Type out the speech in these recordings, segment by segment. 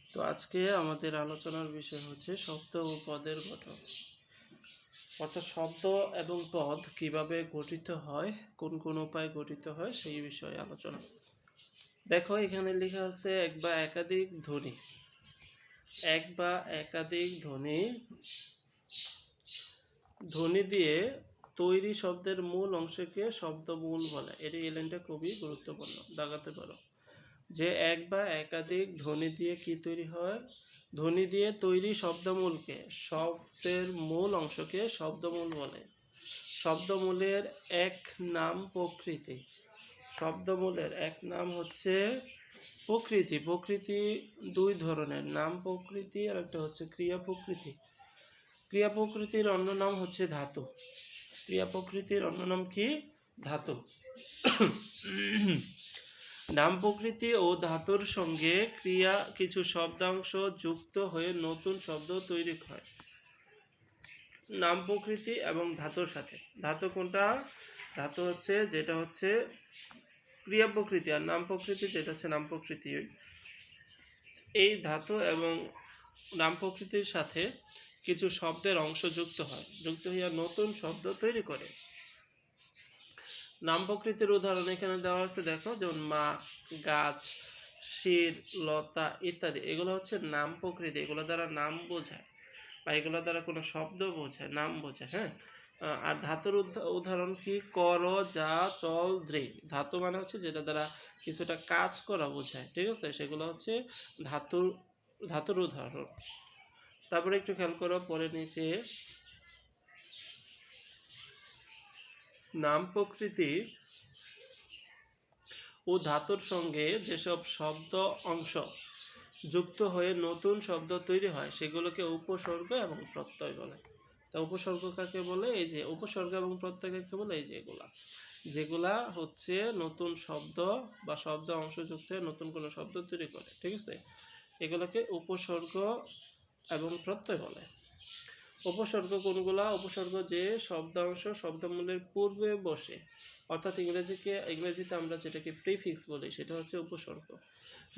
তো আজকে আমাদের আলোচনার বিষয় হচ্ছে শব্দ ও পদের গঠন। অর্থাৎ শব্দ এবং পদ কিভাবে গঠিত হয়, কোন কোন উপায়ে গঠিত হয় সেই বিষয়ে আলোচনা। দেখো এখানে লেখা আছে এক বা একাধিক ধ্বনি। এক বা একাধিক ধ্বনি দিয়ে তৈরি শব্দের মূল অংশকে শব্দমূল বলে। এই লাইনটা খুবই গুরুত্বপূর্ণ, দাগাতে পারো যে এক বা একাধিক ধ্বনি দিয়ে কি তৈরি হয়, ধ্বনি দিয়ে তৈরি শব্দমূলকে, শব্দের মূল অংশকে শব্দমূল বলে। শব্দমূলের এক নাম প্রকৃতি। শব্দমূলের এক নাম হচ্ছে প্রকৃতি। প্রকৃতি দুই ধরনের, নাম প্রকৃতি আর একটা হচ্ছে ক্রিয়া প্রকৃতি। ক্রিয়া প্রকৃতির অন্য নাম হচ্ছে ধাতু। ক্রিয়া প্রকৃতির অন্য নাম কি? ধাতু। নাম প্রকৃতি ও ধাতুর সঙ্গে ক্রিয়া কিছু শব্দাংশ যুক্ত হয়ে নতুন শব্দ তৈরি হয়। নাম প্রকৃতি এবং ধাতুর সাথে। ধাতু কোনটা? ধাতু হচ্ছে যেটা হচ্ছে ক্রিয়া প্রকৃতি, আর নাম প্রকৃতি যেটা হচ্ছে নাম প্রকৃতি। এই ধাতু এবং নাম প্রকৃতির সাথে কিছু শব্দের অংশ যুক্ত হয়, যুক্ত হইয়া নতুন শব্দ তৈরি করে। নাম প্রকৃতির উদাহরণ এখানে দেওয়া আছে, দেখো যেমন মা, গাছ, শির, লতা ইত্যাদি। এগুলো হচ্ছে নাম প্রকৃতি, এগুলো দ্বারা নাম বোঝায় বা এগুলো দ্বারা কোনো শব্দ বোঝায়, নাম বোঝায়। হ্যাঁ, আর ধাতুর উদাহরণ কি? কর, যা, চল, দ্রে। ধাতু মানে হচ্ছে যেটা দ্বারা কিছুটা কাজ করা বোঝায়, ঠিক আছে? সেগুলো হচ্ছে ধাতুর উদাহরণ। তারপরে একটু খেয়াল করো পরে নিচে, নাম প্রকৃতি ও ধাতুর সঙ্গে যেসব শব্দ অংশ যুক্ত হয়ে নতুন শব্দ তৈরি হয় সেগুলোকে উপসর্গ এবং প্রত্যয় বলে। তা উপসর্গ কাকে বলে? এই যে উপসর্গ এবং প্রত্যয় কাকে বলে? এই যে যেগুলা হচ্ছে নতুন শব্দ বা শব্দ অংশ যুক্ত হয়ে নতুন কোনো শব্দ তৈরি করে, ঠিক আছে? এগুলোকে উপসর্গ এবং প্রত্যয় বলে। উপসর্গ কোনগুলা? উপসর্গ যে শব্দাংশ শব্দমূলের পূর্বে বসে, অর্থাৎ ইংরেজিতে আমরা যেটাকে প্রিফিক্স বলি সেটা হচ্ছে উপসর্গ।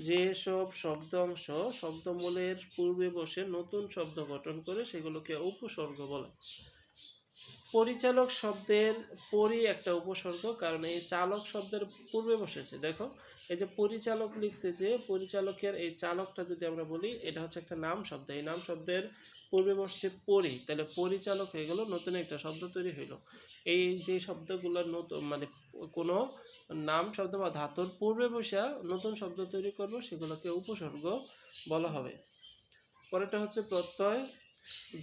যেসব শব্দাংশ শব্দমূলের পূর্বে বসে নতুন শব্দ গঠন করে সেগুলোকে উপসর্গ বলে। পরিচালক শব্দের পরি একটা উপসর্গ, কারণ এই চালক শব্দের পূর্বে বসেছে। দেখো এই যে পরিচালক লিখছে, যে পরিচালকের এই চালকটা যদি আমরা বলি এটা হচ্ছে একটা নাম শব্দ। এই নাম শব্দের পূর্বে বসছে পরি, তাহলে পরিচালক হয়ে গেল, নতুন একটা শব্দ তৈরি হইল। এই যে শব্দগুলো নতুন মানে কোনো নাম শব্দ বা ধাতুর পূর্বে বসে নতুন শব্দ তৈরি করব সেগুলোকে উপসর্গ বলা হবে। পরেরটা হচ্ছে প্রত্যয়।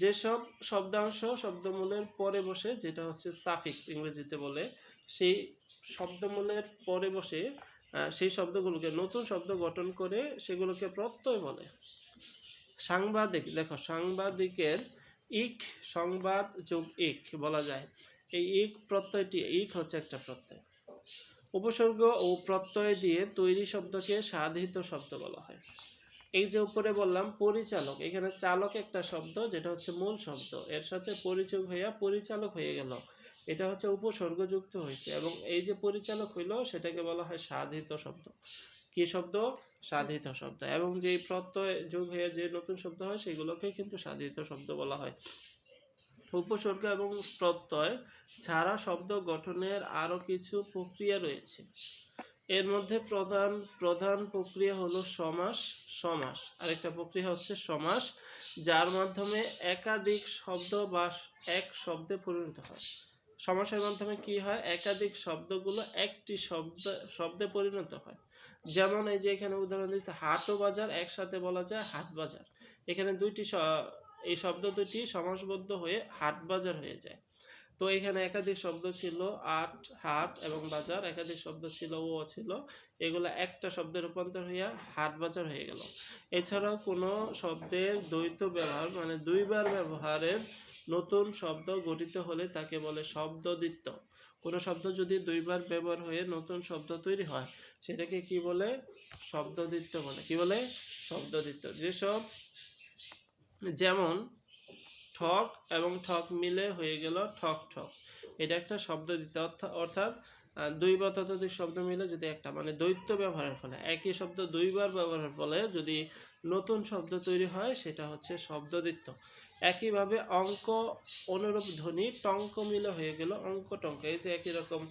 যেসব শব্দাংশ শব্দমূলের পরে বসে, যেটা হচ্ছে সাফিক্স ইংরেজিতে বলে, সেই শব্দমূলের পরে বসে সেই শব্দগুলোকে নতুন শব্দ গঠন করে সেগুলোকে প্রত্যয় বলে। সাংবাদিক, দেখো সাংবাদিকের ইক, সংবাদ যোগ ইক বলা যায়। এই ইক প্রত্যয়টি, ইক হচ্ছে একটা প্রত্যয়। উপসর্গ ও প্রত্যয় দিয়ে তৈরি শব্দকে সাধিত শব্দ বলা হয়। এই যে উপরে বললাম পরিচালক, এখানে চালক একটা শব্দ যেটা হচ্ছে মূল শব্দ, এর সাথে পরিচয় হইয়া পরিচালক হয়ে গেল, এটা হচ্ছে উপসর্গ যুক্ত হয়েছে, এবং এই যে পরিচালক হইল সেটাকে বলা হয় সাধিত শব্দ। কি শব্দ? সাধিত শব্দ। এবং যে প্রত্যয় যোগ হয়ে যে নতুন শব্দ হয় সেগুলোকে কিন্তু সাধিত শব্দ বলা হয়। উপসর্গ এবং প্রত্যয় ছাড়া শব্দ গঠনের আরো কিছু প্রক্রিয়া রয়েছে। এর মধ্যে প্রধান প্রক্রিয়া হলো সমাস। আরেকটা প্রক্রিয়া হচ্ছে সমাস, যার মাধ্যমে একাধিক শব্দ বা এক শব্দে পরিণত হয়। সমাসের মাধ্যমে কি হয়? একাধিক শব্দগুলো একটি শব্দে পরিণত হয়। যেমন এই যে এখানে উদাহরণ দিয়েছে হাট ও বাজার, একসাথে বলা যায় হাট বাজার। এখানে এই শব্দ দুটি সমাসবদ্ধ হয়ে হাট বাজার হয়ে যায়। তো এখানে একাধিক শব্দ ছিল, আট, হাট এবং বাজার, একাধিক শব্দ ছিল, ও ছিল, এগুলো একটা শব্দে রূপান্তর হইয়া হাট বাজার হয়ে গেল। এছাড়াও কোনো শব্দের দ্বৈত ব্যবহার মানে দুইবার ব্যবহারের নতুন শব্দ গঠিত হলে তাকে বলে শব্দদ্বিত্ব। কোনো শব্দ যদি দুইবার ব্যবহার হয়ে নতুন শব্দ তৈরি হয় সেটাকে কি বলে? শব্দদ্বিত্ব বলে। কি বলে? শব্দদ্বিত্ব। যেমন ঠক এবং ঠক মিলে হয়ে গেল ঠক ঠক, এটা একটা শব্দদ্বিত্ব। অর্থাৎ দুই বা ততোধিক শব্দ মিলে যদি একটা মানে দ্বৈত ব্যবহারের ফলে, একই শব্দ দুইবার ব্যবহারের ফলে যদি নতুন শব্দ তৈরি হয় সেটা হচ্ছে শব্দদ্বিত্ব। একইভাবে অঙ্ক অনুরূপ ধ্বনি টঙ্ক মিলে হয়ে গেল অঙ্ক টঙ্ক। এই যে একই রকম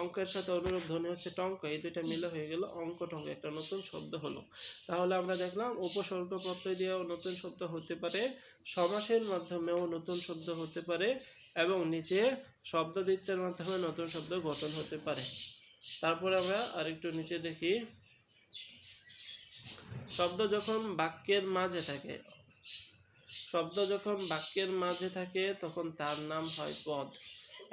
অঙ্কের সাথে অনুরূপ ধ্বনি হচ্ছে টঙ্ক, এই দুইটা মিলে হয়ে গেল অঙ্ক টঙ্ক, একটা নতুন শব্দ হলো। তাহলে আমরা দেখলাম উপসর্গ প্রত্যয় দিয়েও নতুন শব্দ হতে পারে, সমাসের মাধ্যমেও নতুন শব্দ হতে পারে, এবং নিচে শব্দদ্বিত্বের মাধ্যমে নতুন শব্দ গঠন হতে পারে। তারপরে আমরা আরেকটু নিচে দেখি, শব্দ যখন বাক্যের মাঝে থাকে, শব্দ যখন বাক্যের মাঝে থাকে তখন তার নাম হয় পদ।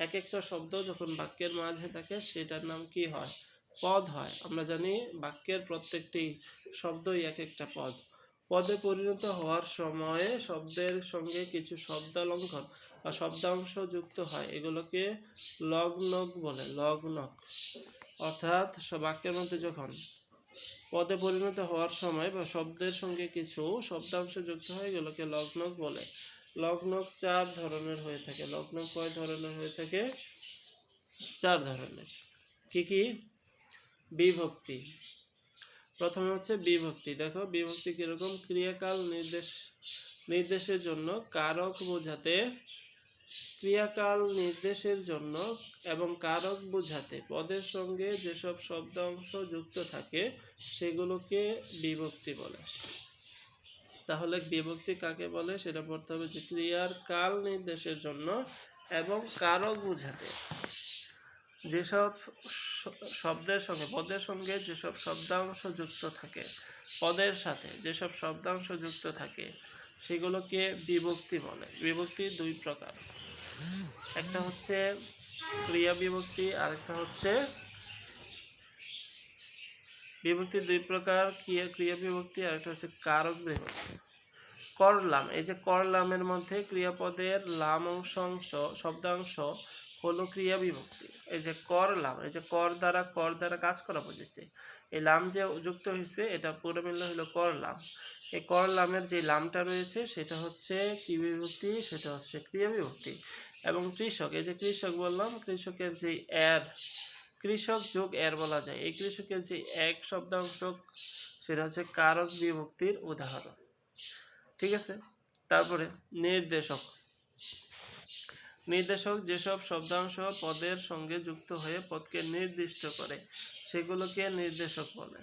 এক একটা শব্দ যখন বাক্যের মাঝে থাকে সেটার নাম কি হয়? পদ হয়। আমরা জানি বাক্যের প্রত্যেকটি শব্দই এক একটা পদ। পদে পরিণত হওয়ার সময়ে শব্দের সঙ্গে কিছু শব্দালঙ্কার বা শব্দাংশ যুক্ত হয়, এগুলোকে লগ্নক বলে। লগ্নক অর্থাৎ বাক্যের মধ্যে যখন পদে পরিণত হওয়ার সময় বা শব্দের সঙ্গে কিছু শব্দাংশ যুক্ত হয়, এগুলোকে লগ্নক বলে। লগ্নক 4 ধরনের হয়ে থাকে। লগ্নক কয় ধরনের হয়ে থাকে? 4 ধরনের। কি কি? বিভক্তি। প্রথমে হচ্ছে বিভক্তি। দেখো বিভক্তি কিরকম? ক্রিয়াকাল নির্দেশের জন্য কারক বোঝাতে, ক্রিয়াকাল নির্দেশের জন্য এবং কারক বোঝাতে পদের সঙ্গে যেসব শব্দাংশ যুক্ত থাকে সেগুলোকে বিভক্তি বলে। তাহলে বিভক্তি কাকে বলে সেটা পড়তে হবে, যে ক্রিয়ার কাল নির্দেশের জন্য এবং কারক বোঝাতে যেসব শব্দের সঙ্গে পদের সঙ্গে যেসব শব্দাংশ যুক্ত থাকে, পদের সাথে যেসব শব্দাংশ যুক্ত থাকে সেগুলোকে বিভক্তি বলে। বিভক্তি 2 প্রকার, একটা হচ্ছে ক্রিয়া বিভক্তি, আরেকটা হচ্ছে বিভক্তি 2 প্রকার, ক্রিয়া বিভক্তি, আরেকটা হচ্ছে কারক বিভক্তি। করলাম, এই যে করলামের মধ্যে ক্রিয়াপদের লাম অংশ শব্দাংশ হলো ক্রিয়া বিভক্তি। এই যে করলাম, এই যে কর দ্বারা কাজ করা বুঝেছে, এই লাম যে যুক্ত হয়েছে এটা পুরো মিললে হলো করলাম। এই করলামের যে লামটা রয়েছে সেটা হচ্ছে কি বিভক্তি? সেটা হচ্ছে ক্রিয়া বিভক্তি। এবং কৃষক, এই যে কৃষক বললাম, কৃষকের যে এর, কৃষক যোগ এর বলা যায়, এই কৃষকের যে এক শব্দাংশ সেটা হচ্ছে কারক বিভক্তির উদাহরণ। ঠিক আছে। তারপরে নির্দেশক। নির্দেশক যেসব শব্দাংশ পদের সঙ্গে যুক্ত হয়ে পদকে নির্দিষ্ট করে সেগুলোকে নির্দেশক বলে।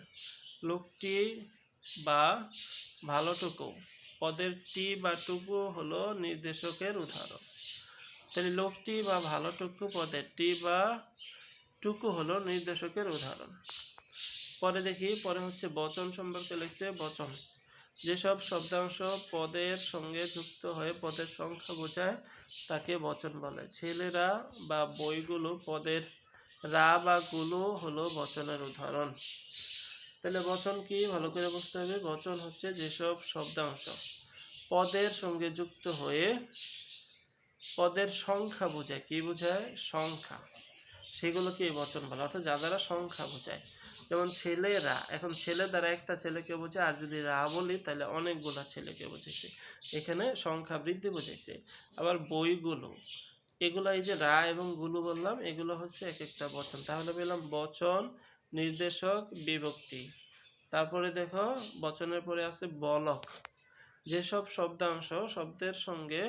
লোকটি বা ভালোটুকু, পদের টি বা টুকু হলো নির্দেশকের উদাহরণ। তাহলে লোকটি বা ভালোটুকু পদের টি বা টুকু হলো নির্দেশকের উদাহরণ। পরে দেখি, পরে হচ্ছে বচন সম্পর্কে লিখছে। বচন যেসব শব্দাংশ পদের সঙ্গে যুক্ত হয়ে পদের সংখ্যা বোঝায় তাকে বচন বলে। ছেলেরা বা বইগুলো পদের রা বা গুলো হলো বচনের উদাহরণ। তাহলে বচন কি? ভালো করে বুঝতে হবে। বচন হচ্ছে যেসব শব্দাংশ পদের সঙ্গে যুক্ত হয়ে পদের সংখ্যা বোঝায়। কি বোঝায়? সংখ্যা। সেগুলোকে বচন বলে, অর্থাৎ যা দ্বারা সংখ্যা বোঝায়। যেমন ছেলেরা, এখন ছেলে দ্বারা একটা ছেলেকে বোঝায়, আর যদি রা বলি তাহলে অনেকগুলো ছেলেকে বোঝাইছে, এখানে সংখ্যা বৃদ্ধি বোঝাইছে। আবার বইগুলো, এগুলো এই যে রা এবং গুলো বললাম, এগুলো হচ্ছে এক একটা বচন। তাহলে পেলাম বচন, নির্দেশক, বিভক্তি। তারপরে দেখো বচনের পরে আছে বলক। যেসব শব্দাংশ শব্দের সঙ্গে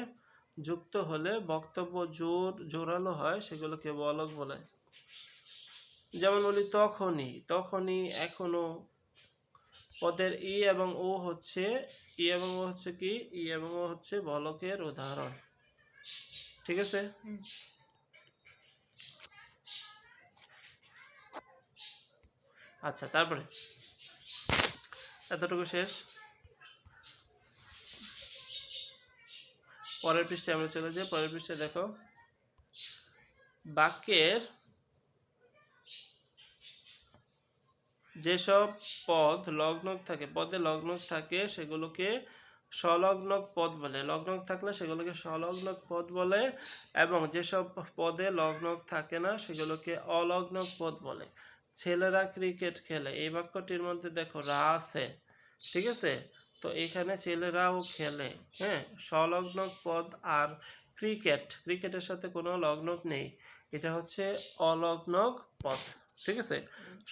যুক্ত হলে বক্তব্য জোরালো হয় সেগুলোকে বলক বলে। যেমন বলি তখনই, তখনই, এখনো। পদের ই এবং ও হচ্ছে ই এবং ও হচ্ছে কি? ই এবং ও হচ্ছে বলকের উদাহরণ। ঠিক আছে। আচ্ছা, তারপরে এতটুকু শেষ। পরের পৃষ্ঠায় আমরা চলে যাই। পরের পৃষ্ঠায় দেখো, বাক্যের যেসব পদ লগ্নক থাকে, পদে লগ্নক থাকে সেগুলোকে সংলগ্নক পদ বলে। লগ্নক থাকলে সেগুলোকে সংলগ্নক পদ বলে, এবং যেসব পদে লগ্নক থাকে না সেগুলোকে অলগ্নক পদ বলে। ছেলেরা ক্রিকেট খেলে, এই বাক্যটির মধ্যে দেখো রা আছে, ঠিক আছে। তো এখানে ছেলেরাও খেলে, হ্যাঁ, সংলগ্নক পদ। আর ক্রিকেটের সাথে কোনো লগ্নক নেই, এটা হচ্ছে অলগ্নক পদ। ঠিক আছে।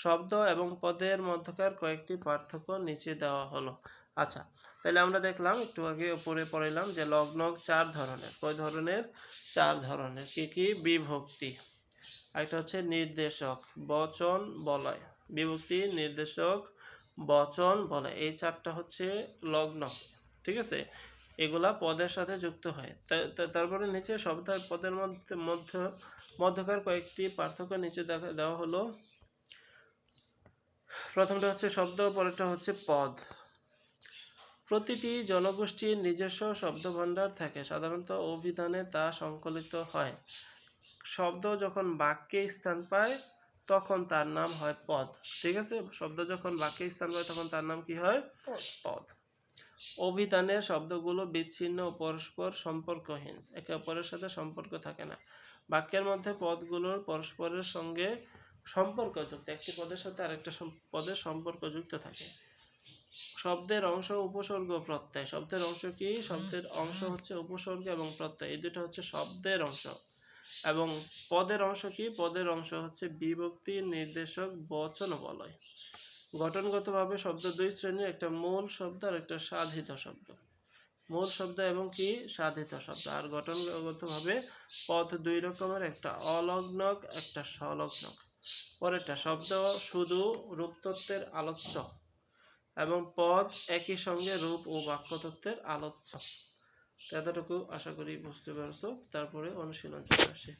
শব্দ এবং পদের মধ্যকার কয়েকটি পার্থক্য নিচে দেওয়া হলো। আচ্ছা, তাহলে আমরা দেখলাম একটু আগে উপরে পড়াইলাম যে লগ্নক 4 ধরনের। কয় ধরনের? 4 ধরনের। কি কি? বিভক্তি, একটা হচ্ছে নির্দেশক, বচন, বলয়। বিভক্তি, নির্দেশক, বচন, বলয়, এই 4টা হচ্ছে লগ্ন। ঠিক আছে, এগুলা পদের সাথে যুক্ত হয়। তারপরে নিচে শব্দ আর পদের মধ্যকার কয়েকটি পার্থক্য নিচে দেওয়া হলো। প্রথমটা হচ্ছে শব্দ, পরেরটা হচ্ছে পদ। প্রতিটি জনগোষ্ঠীর নিজস্ব শব্দভাণ্ডার থাকে, সাধারণত অভিধানে তা সংকলিত হয়। শব্দ যখন বাক্যে স্থান পায় তখন তার নাম হয় পদ। ঠিক আছে, শব্দ যখন বাক্যে স্থান পায় তখন তার নাম কি হয়? পদ। অভিধানের শব্দগুলো বিচ্ছিন্ন ও পরস্পর সম্পর্কহীন, একে অপরের সাথে সম্পর্ক থাকে না। বাক্যের মধ্যে পদগুলোর পরস্পরের সঙ্গে সম্পর্কযুক্ত, একটি পদের সাথে আরেকটা পদের সম্পর্কযুক্ত থাকে। শব্দের অংশ, উপসর্গ, প্রত্যয়। শব্দের অংশ কি? শব্দের অংশ হচ্ছে উপসর্গ এবং প্রত্যয়, এই দুটো হচ্ছে শব্দের অংশ। এবং পদের অংশ কি? পদের অংশ হচ্ছে বিভক্তি, নির্দেশক, বচন ও বলয়। গঠনগতভাবে শব্দ দুই শ্রেণীর, একটা মূল শব্দ আর একটা সাধিত শব্দ। মূল শব্দ এবং কি? সাধিত শব্দ। আর গঠনগতভাবে পদ দুই রকমের, একটা অলগ্নক, একটা সলগ্নক। পরেরটা শব্দ শুধু রূপতত্ত্বের আলোচ্য এবং পদ একই সঙ্গে রূপ ও বাক্যতত্ত্বের আলোচ্য। এতটুকু আশা করি বুঝতে পারছো। তারপরে অনুশীলন চলে আসে।